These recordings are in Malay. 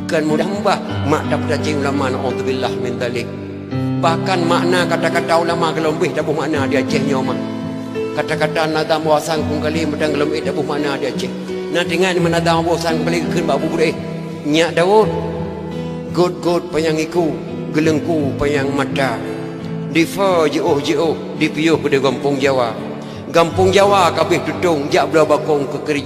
bukan mudah mbah mak dapat cing ulama naudzubillah min dzalik. Bahkan makna kata-kata ulama gelembih dabuh makna dia Aceh nyoma. Kata-kata nadam wasan kung kali medang gelembih dabuh makna dia Aceh. Nah dengan menadam wasan kembali keun babu bude. Nyak Daud god panyangiku gelengku payang mata. Difa jauh dipiuh ke Kampung Jawa. Kampung Jawa kabeh tutung jak bela bakong ke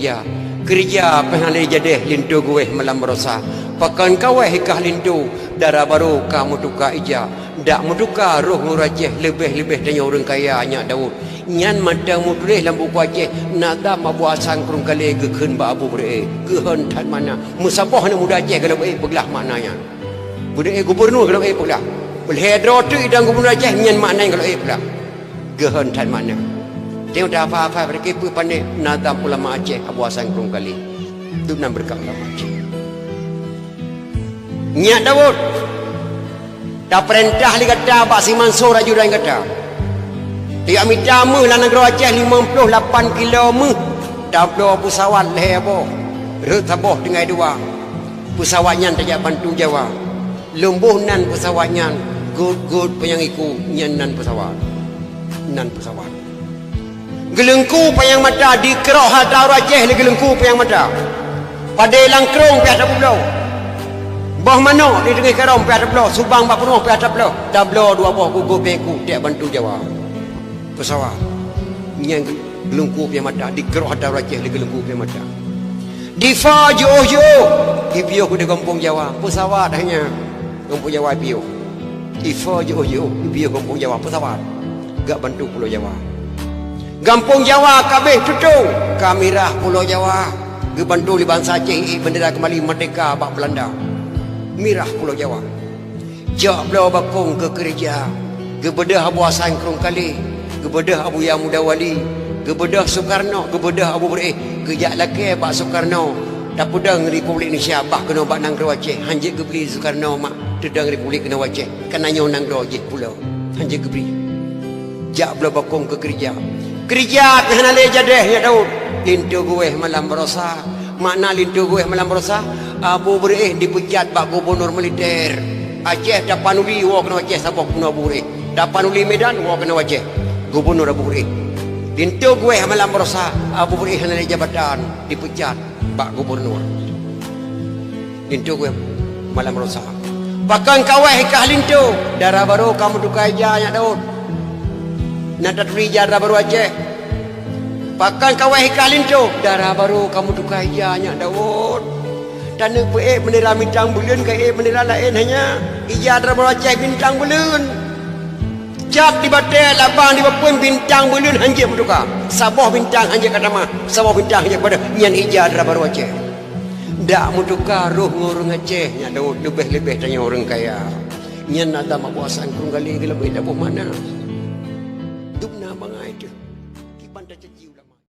kerja penhalai jadeh lintu gue malam berosa. Pakan kaweh hikah lintu darah baru kamu tuka ija. Dak mutuka roh ngurajeh lebih tanya orang kaya Nyak Daud. Nyan mata mutulih lambu kuaceh nada mabu asang kurung kali gekun ba abu bere gehon tan mana musabah na muda Aceh kalau belah maknanya. Bude gubernur kalau belah. Belhedro tu idang gubernur Aceh nyan makna kalau belah. Gehon tan mana. Tengok dah apa-apa mereka pun pandai nadam ulama Aceh Abu Hasan kurung kali. Itu nak berkah ulama Aceh. Nyak Daud dah perintah li kata Pak Si Mansur ajudan kata. Tiap minta mu lah negara Aceh 58 kilo mu. Dah blow pesawat leh apa. Retaboh dengan dua. Pesawatnya tajak bantu Jawa. Lumbuh nan pesawatnya. Good penyangiku nyan nan pesawat. Nan pesawat. Gelengku payang mata di kerok hata Aceh le gelengku payang mata. Pada langkrong pi atas pulau. Bah mana di tengah kerong pi atas pulau, Subang bak penuh pi atas pulau. Dah blow dua buah gugur pengku tiap bantu Jawa. Pesawat. Yang gelengku payang mata di kerok hata Aceh le gelengku payang mata. Difa jauh dipiuh ke Kampung Jawa. Pesawat hanya Kampung Jawa piuh. Difa jauh dipiuh Kampung Jawa pesawat. Gak bantu Pulau Jawa. Kampung Jawa kabeh tutung kamirah Pulau Jawa gebantu di bangsa Aceh bendera kembali merdeka bak Belanda mirah Pulau Jawa jak belau bakong ke kerja gebedah Abu Hasan kurung kali gebedah Abu Yang Muda Wali gebedah Soekarno gebedah Abu Beri kejak laki bak Soekarno tak pedang Republik Indonesia bak kena bak nang Aceh hanjit gebeli Soekarno mak tedang Republik kena Aceh kananya nang Aceh pulau hanjit gebeli jak belau bakong ke kerja penhalai jadeh Nyak Daud lintu gue malam berosa. Makna lintu gue malam berosa Abu Beri dipecat bak gubernur militer Aceh dapanuli wa kena Aceh sabah kena Abu Beri dapanuli Medan wa kena Aceh gubernur Abu Beri lintu gue malam berosa Abu Beri penhalai jabatan dipecat bak gubernur lintu gue malam berosa. Pakan kawah hikah lintu darah baru kamu dukai ja Nyak Daud. Nada tuli darah baru Aceh. Pakan kawah hikah lintu darah baru kamu tukai ja Nyak Daud. Dan bendera bintang bulan ke bendera lain hanya ija darah baru Aceh bintang bulan. Jak di batel abang di bapun bintang bulan hanjir berduka. Sabah bintang hanjir kata mah. Sabah bintang hanjir pada nyan ija darah baru Aceh. Dak mutuka roh ngurung Aceh Nyak Daud lebih tanya orang kaya. Nyan ada mak puasan kurung kali lebih dabuh mana.